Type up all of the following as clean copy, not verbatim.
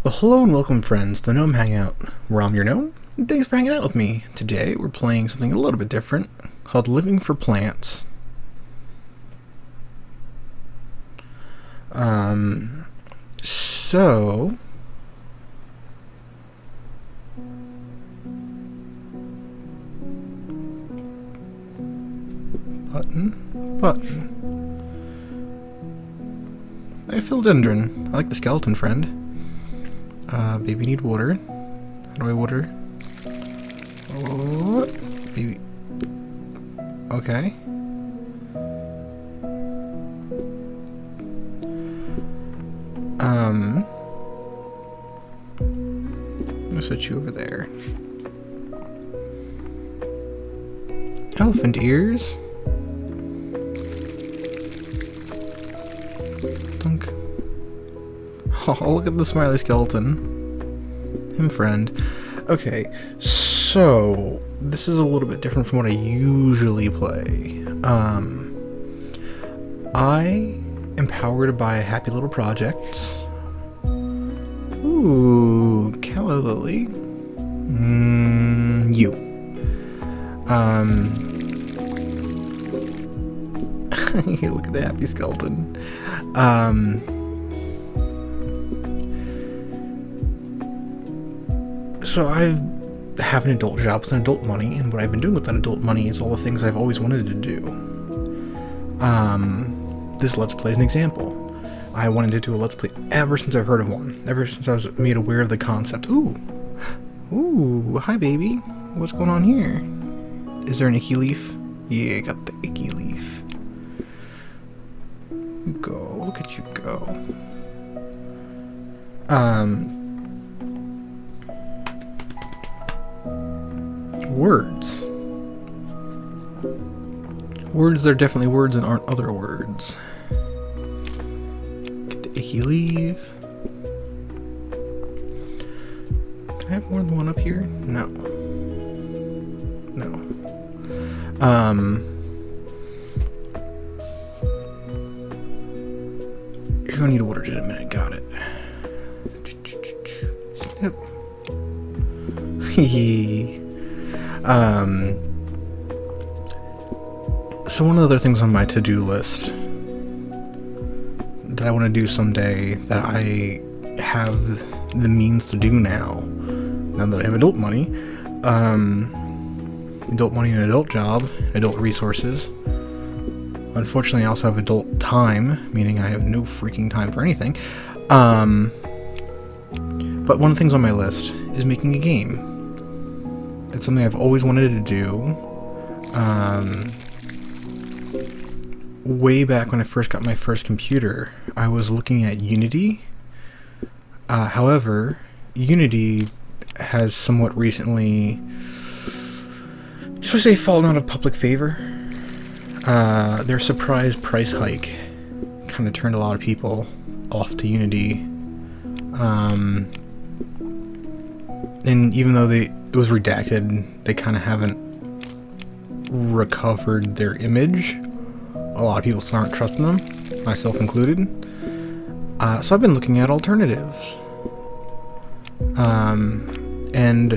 Well, hello and welcome, friends, to the Gnome Hangout, where I'm your gnome, and thanks for hanging out with me. Today, we're playing something a little bit different, called Living for Plants. So... Button. Hey, philodendron. I like the skeleton friend. Baby need water. How do I water? Oh, baby. Okay. I'm gonna set you over there. Elephant ears. Dunk. Oh, look at the smiley skeleton. Him friend. Okay, so this is a little bit different from what I usually play. I am powered by happy little projects. Ooh, calla lily. You. Look at the happy skeleton. So I have an adult job with an adult money, and what I've been doing with that adult money is all the things I've always wanted to do. This Let's Play is an example. I wanted to do a Let's Play ever since I've heard of one. Ever since I was made aware of the concept. Ooh, hi baby. What's going on here? Is there an icky leaf? Yeah, I got the icky leaf. Go, look at you go. Words. Words are definitely words and aren't other words. Get the icky leaf. Can I have more than one up here? No. You're gonna need water in a minute. Got it. Yep. So one of the other things on my to-do list that I want to do someday that I have the means to do now that I have adult money and adult job, adult resources. Unfortunately, I also have adult time, meaning I have no freaking time for anything. But one of the things on my list is making a game. It's something I've always wanted to do. Way back when I first got my first computer, I was looking at Unity. However, Unity has somewhat recently, shall I say, fallen out of public favor. Their surprise price hike kind of turned a lot of people off to Unity. And even though it was redacted, they kind of haven't recovered their image. A lot of people still aren't trusting them, myself included. So I've been looking at alternatives. And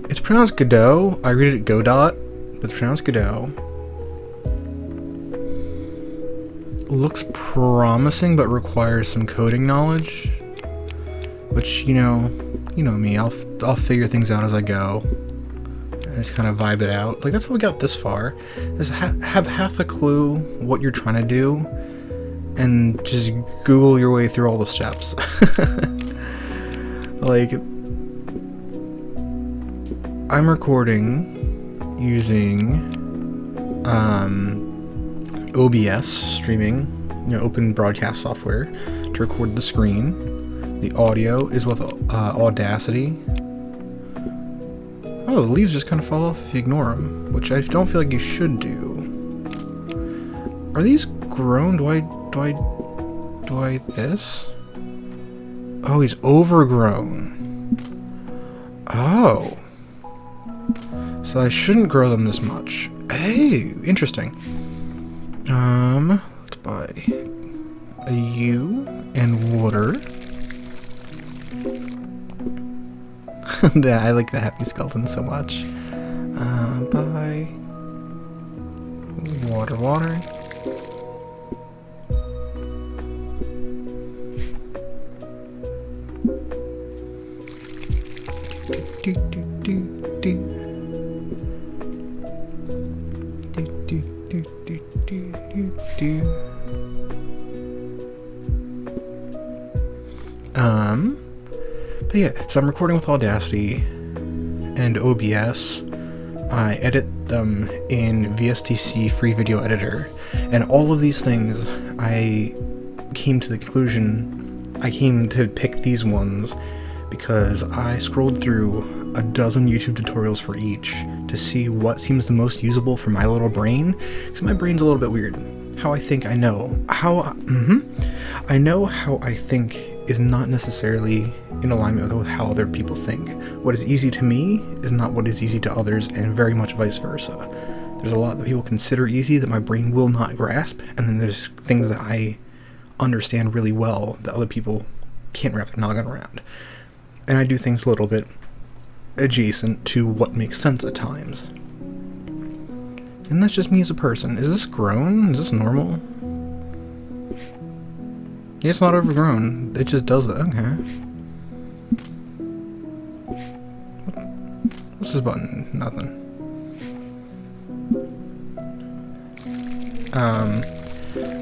it's pronounced Godot. I read it Godot, but it's pronounced Godot. Looks promising, but requires some coding knowledge. Which, you know me, I'll figure things out as I go. And just kind of vibe it out. Like, that's how we got this far. Is have half a clue what you're trying to do, and just Google your way through all the steps. Like, I'm recording using OBS streaming, open broadcast software to record the screen. The audio is with Audacity. Oh, the leaves just kind of fall off if you ignore them, which I don't feel like you should do. Are these grown? Do I this? Oh, he's overgrown. Oh. So I shouldn't grow them this much. Hey, interesting. Let's buy a U and water. Yeah, I like the happy skeleton so much. Bye. Water. But yeah, so I'm recording with Audacity and OBS. I edit them in VSTC Free Video Editor, and all of these things I came to pick these ones because I scrolled through a dozen YouTube tutorials for each to see what seems the most usable for my little brain, because my brain's a little bit weird. How I think I know. I know how I think is not necessarily in alignment with how other people think. What is easy to me is not what is easy to others, and very much vice versa. There's a lot that people consider easy that my brain will not grasp, and then there's things that I understand really well that other people can't wrap their noggin around. And I do things a little bit adjacent to what makes sense at times. And that's just me as a person. Is this grown? Is this normal? Yeah, it's not overgrown. It just does that. Okay. What's this button? Nothing.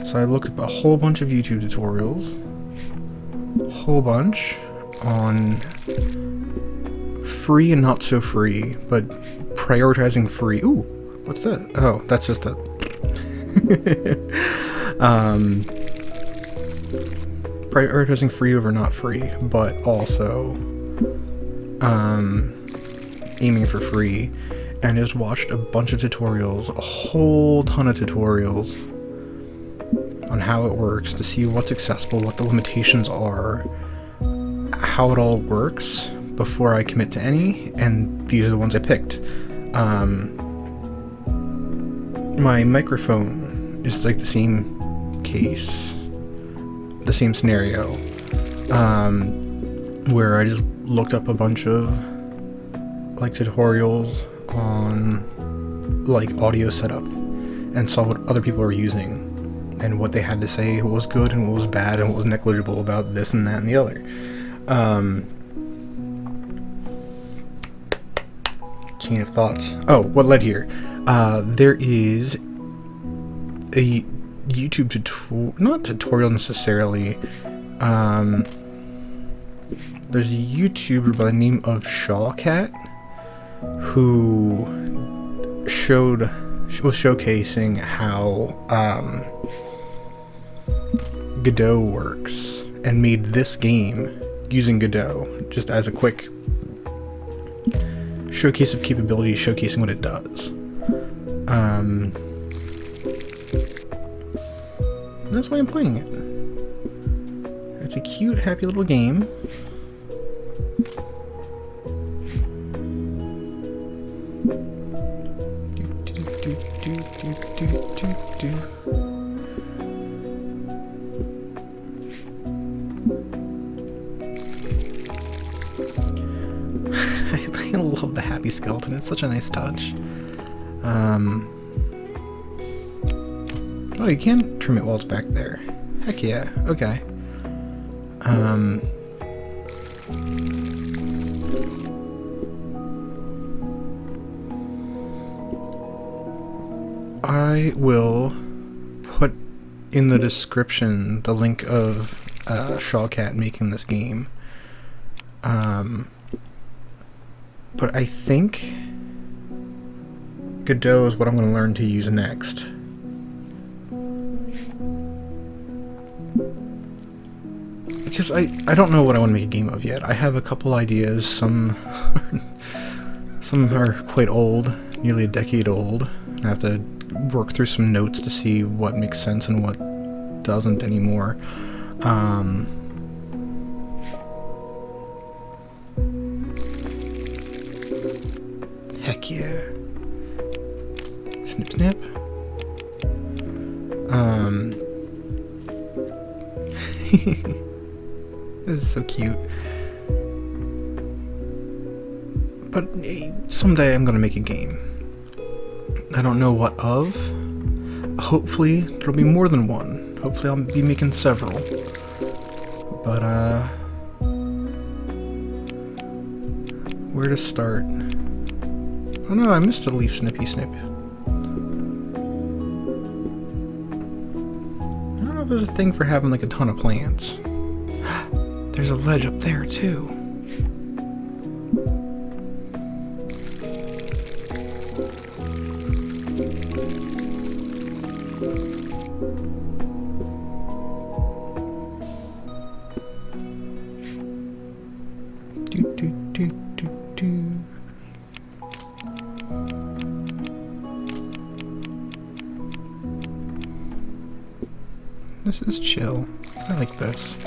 So I looked up a whole bunch of YouTube tutorials. Whole bunch on free and not so free, but prioritizing free. Ooh, what's that? Oh, that's just a prioritizing free over not free, but also aiming for free. And just watched a bunch of tutorials, a whole ton of tutorials on how it works, to see what's accessible, what the limitations are, how it all works before I commit to any, and these are the ones I picked. My microphone is like the same case, the same scenario, where I just looked up a bunch of like tutorials on like audio setup and saw what other people are using and what they had to say, what was good and what was bad and what was negligible about this and that and the other. Chain of thoughts. Oh, what led here? There is a YouTube tutorial, not tutorial necessarily. There's a YouTuber by the name of Shawcat who was showcasing how Godot works and made this game using Godot, just as a quick showcase of capability, showcasing what it does. That's why I'm playing it. It's a cute, happy little game. I love the happy skeleton. It's such a nice touch. Oh, you can trim it while it's back there. Heck yeah. Okay. I will put in the description the link of Shawcat making this game. But I think Godot is what I'm going to learn to use next. Because I don't know what I want to make a game of yet. I have a couple ideas. Some are quite old, nearly a decade old. I have to work through some notes to see what makes sense and what doesn't anymore. Heck yeah. Snip snap. This is so cute. but someday I'm gonna make a game. I don't know what of. Hopefully there'll be more than one. Hopefully I'll be making several. But where to start? Oh no, I missed a leaf snippy snip. I don't know if there's a thing for having like a ton of plants. There's a ledge up there too. This is chill. I like this.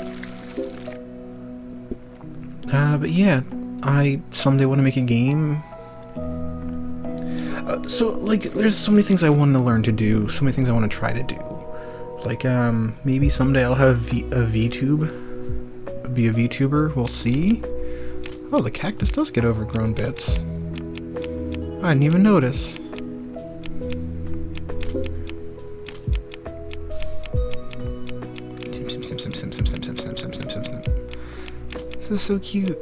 But yeah, I someday want to make a game. So, like, there's so many things I want to learn to do, so many things I want to try to do. Like, maybe someday I'll have be a VTuber, we'll see. Oh, the cactus does get overgrown bits. I didn't even notice. This is so cute.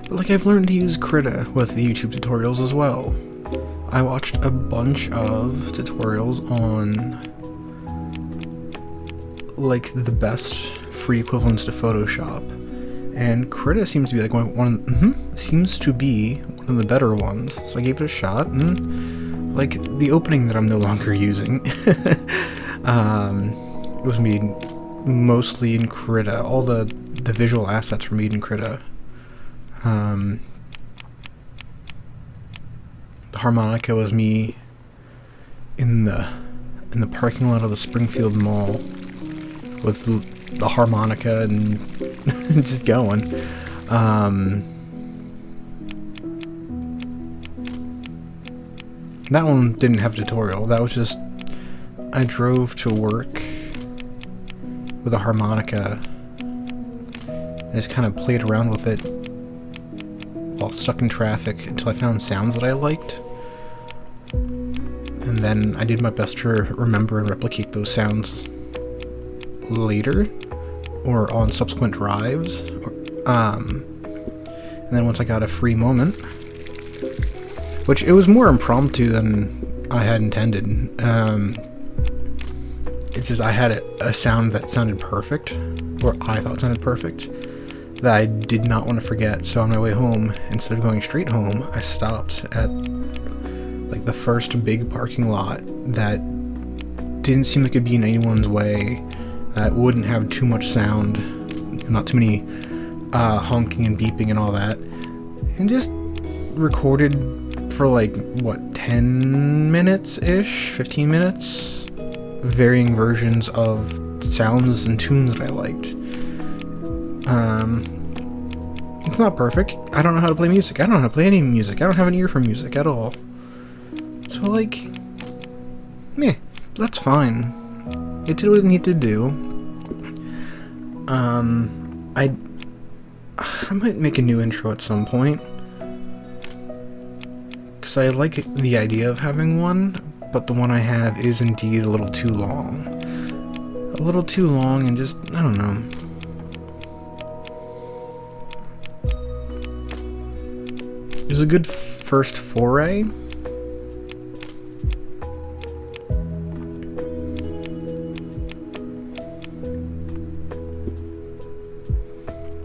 But like I've learned to use Krita with the YouTube tutorials as well. I watched a bunch of tutorials on like the best free equivalents to Photoshop, and Krita seems to be like one of the better ones. So I gave it a shot, and like the opening that I'm no longer using, it was made mostly in Krita. All the visual assets were made in Krita. The harmonica was me in the parking lot of the Springfield Mall with the harmonica and just going. That one didn't have a tutorial. That was just I drove to work with a harmonica and just kind of played around with it while stuck in traffic until I found sounds that I liked. And then I did my best to remember and replicate those sounds later or on subsequent drives. And then once I got a free moment, which it was more impromptu than I had intended. It's just I had a sound that sounded perfect, or I thought sounded perfect, that I did not want to forget. So on my way home, instead of going straight home, I stopped at like the first big parking lot that didn't seem like it'd be in anyone's way, that wouldn't have too much sound, not too many honking and beeping and all that, and just recorded for like, what, 10 minutes-ish? 15 minutes? Varying versions of sounds and tunes that I liked. It's not perfect. I don't know how to play music. I don't know how to play any music. I don't have an ear for music at all. So, like, meh, that's fine. It did what it needed to do. I might make a new intro at some point, because I like the idea of having one, but the one I have is indeed a little too long. A little too long and just, I don't know. It was a good first foray.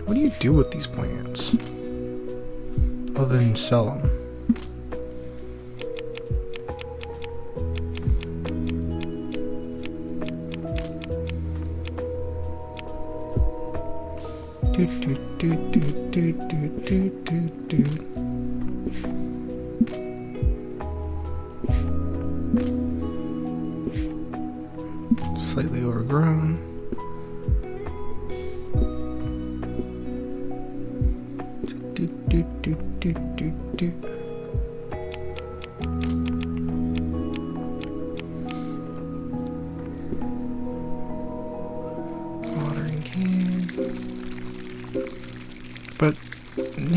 What do you do with these plants? Other than sell them? Do do do do do do do do do. Slightly overgrown. Do do do do do do.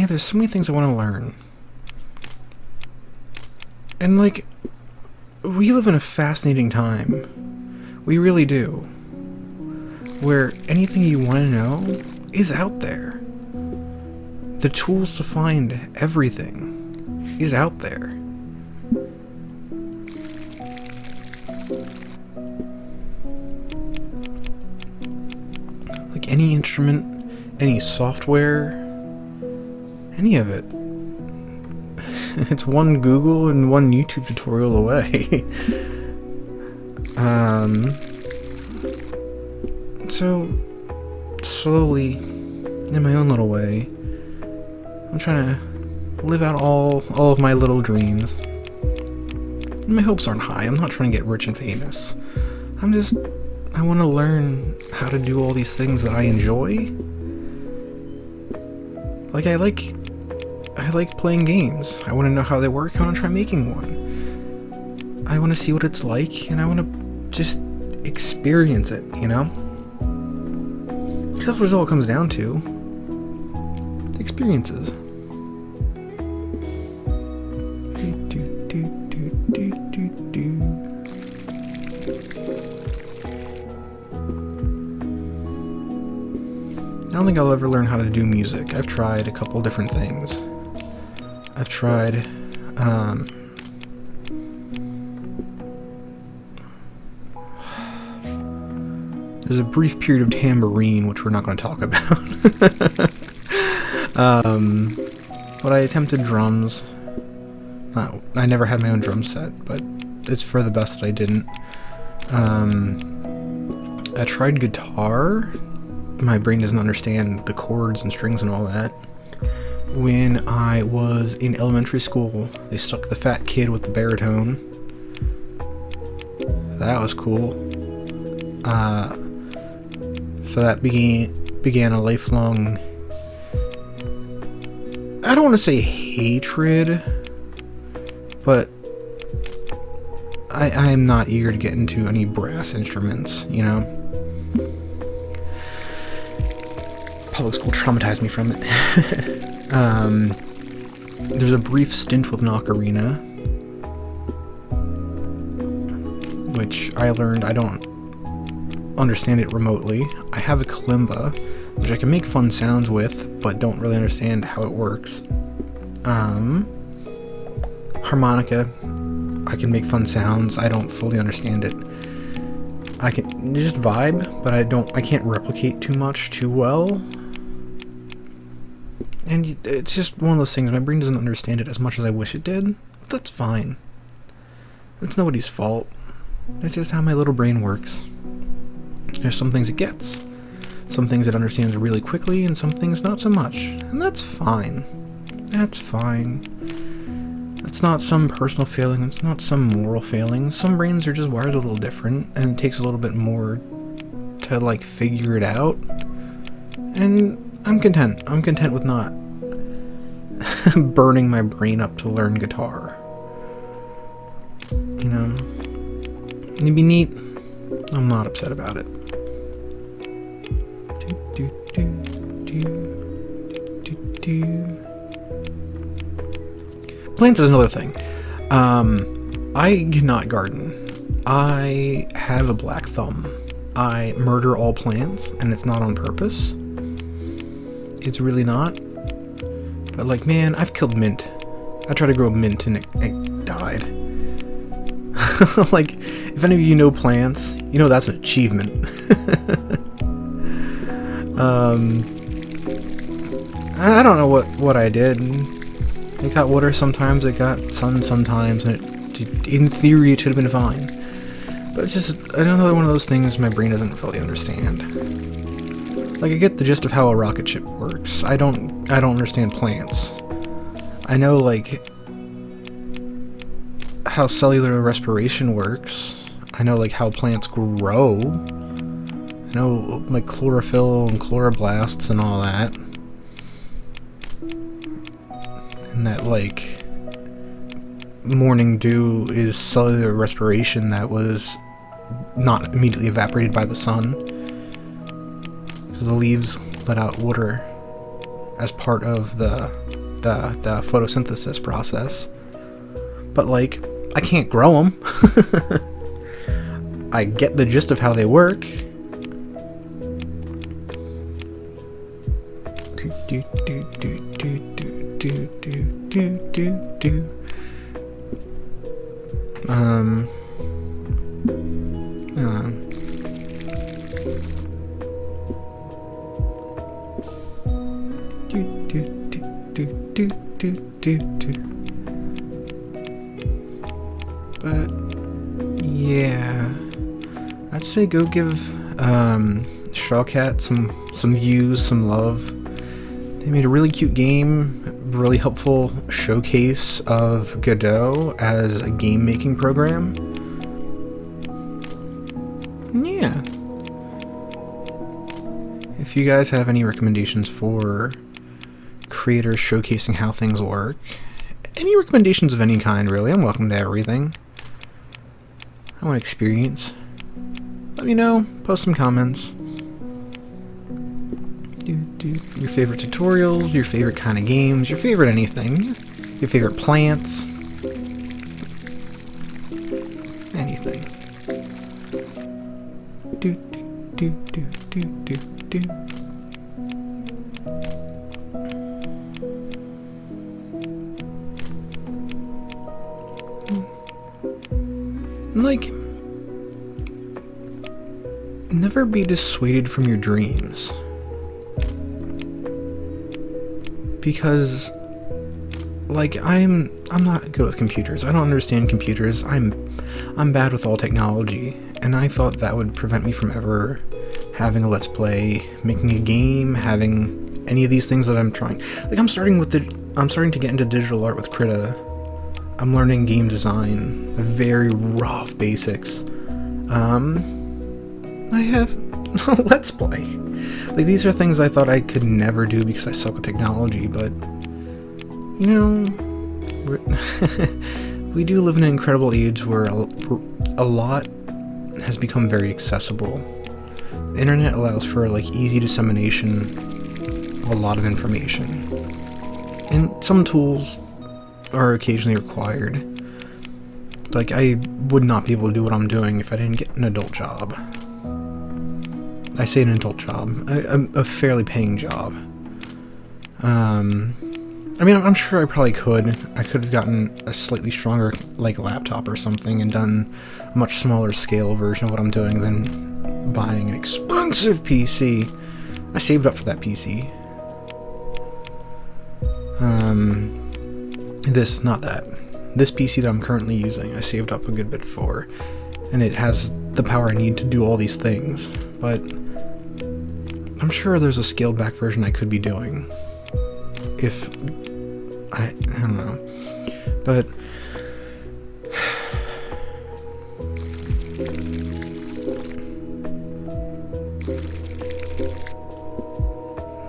man, there's so many things I want to learn. And, like, we live in a fascinating time. We really do. Where anything you want to know is out there. The tools to find everything is out there. Like any instrument, any software, any of it. It's one Google and one YouTube tutorial away. So, slowly, in my own little way, I'm trying to live out all of my little dreams. My hopes aren't high. I'm not trying to get rich and famous. I want to learn how to do all these things that I enjoy. Like, I like playing games. I want to know how they work. I want to try making one. I want to see what it's like, and I want to just experience it, you know? Because that's what it all comes down to. Experiences. I don't think I'll ever learn how to do music. I've tried a couple different things. I've tried, there's a brief period of tambourine, which we're not going to talk about. But I attempted drums. I never had my own drum set, but it's for the best that I didn't. I tried guitar. My brain doesn't understand the chords and strings and all that. When I was in elementary school, they stuck the fat kid with the baritone. That was cool. So that began a lifelong, I don't want to say hatred, but I am not eager to get into any brass instruments, you know? Public school traumatized me from it. There's a brief stint with an ocarina, which I learned I don't understand it remotely. I have a kalimba, which I can make fun sounds with, but don't really understand how it works. Harmonica, I can make fun sounds. I don't fully understand it. I can just vibe, but I can't replicate too much too well. And it's just one of those things, my brain doesn't understand it as much as I wish it did. That's fine. It's nobody's fault. It's just how my little brain works. There's some things it gets, some things it understands really quickly, and some things not so much. And that's fine. That's fine. It's not some personal failing, it's not some moral failing. Some brains are just wired a little different, and it takes a little bit more to, like, figure it out. And I'm content. I'm content with not burning my brain up to learn guitar. You know? It'd be neat. I'm not upset about it. Plants is another thing. I cannot garden. I have a black thumb. I murder all plants, and it's not on purpose. It's really not. But, like, man, I've killed mint. I tried to grow mint and it died. Like, if any of you know plants, you know that's an achievement. I don't know what I did. It got water sometimes, it got sun sometimes, and in theory it should have been fine. But it's just another one of those things my brain doesn't fully understand. Like, I get the gist of how a rocket ship works. I don't understand plants. I know, like, how cellular respiration works. I know, like, how plants grow. I know, like, chlorophyll and chloroplasts and all that. And that, like, morning dew is cellular respiration that was not immediately evaporated by the sun. Because the leaves let out water as part of the the photosynthesis process. But like, I can't grow them. I get the gist of how they work. But yeah, I'd say go give Shawcat some views, some love. They made a really cute game, really helpful showcase of Godot as a game making program. Yeah. If you guys have any recommendations for creators showcasing how things work, any recommendations of any kind, really, I'm welcome to everything. I want experience. Let me know, post some comments. Your favorite tutorials, your favorite kind of games, your favorite anything, your favorite plants, anything. Like, never be dissuaded from your dreams. Because, like, I'm not good with computers. I don't understand computers. I'm bad with all technology, and I thought that would prevent me from ever having a let's play, making a game, having any of these things that I'm trying. Like, I'm starting to get into digital art with Krita. I'm learning game design, very rough basics. I have let's play. Like, these are things I thought I could never do because I suck with technology, but, you know, we do live in an incredible age where a lot has become very accessible. The internet allows for, like, easy dissemination of a lot of information. And some tools are occasionally required. Like, I would not be able to do what I'm doing if I didn't get an adult job. I say an adult job, a fairly paying job. I mean, I'm sure I probably could. I could have gotten a slightly stronger, like, laptop or something and done a much smaller scale version of what I'm doing than buying an expensive PC. I saved up for that PC. This PC that I'm currently using, I saved up a good bit for, and it has the power I need to do all these things, but I'm sure there's a scaled back version I could be doing. If I don't know. But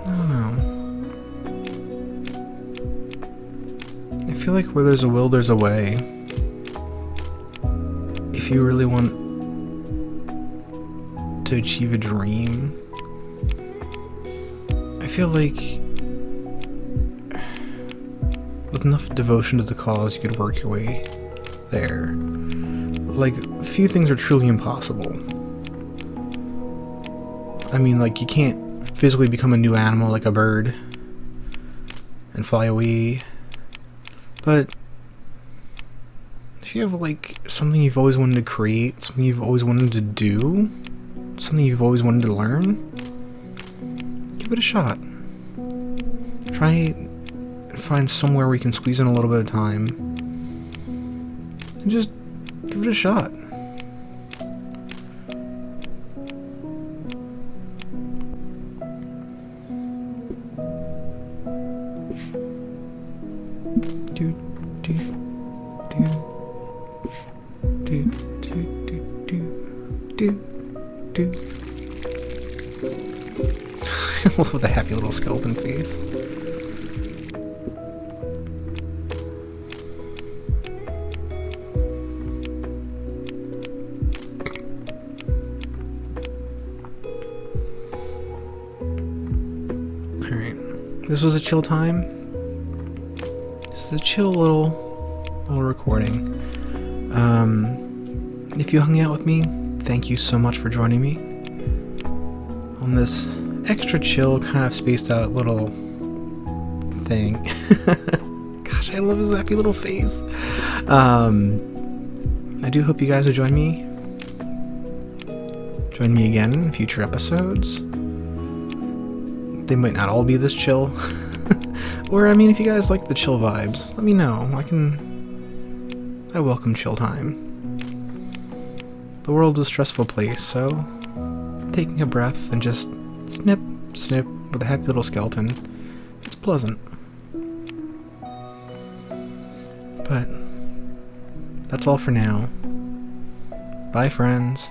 I don't know. I feel like where there's a will, there's a way. If you really want to achieve a dream, I feel like with enough devotion to the cause, you could work your way there. Like, few things are truly impossible. I mean, like, you can't physically become a new animal like a bird and fly away. But if you have, like, something you've always wanted to create, something you've always wanted to do, something you've always wanted to learn, give it a shot. Try and find somewhere where you can squeeze in a little bit of time and just give it a shot. I love the happy little skeleton face. Alright, this was a chill time. It's a chill little recording. If you hung out with me, thank you so much for joining me on this extra chill, kind of spaced out little thing. Gosh, I love his happy little face. I do hope you guys will join me. Join me again in future episodes. They might not all be this chill. Or, I mean, if you guys like the chill vibes, let me know. I welcome chill time. The world's a stressful place, so taking a breath and just snip, snip with a happy little skeleton, it's pleasant. But that's all for now. Bye, friends.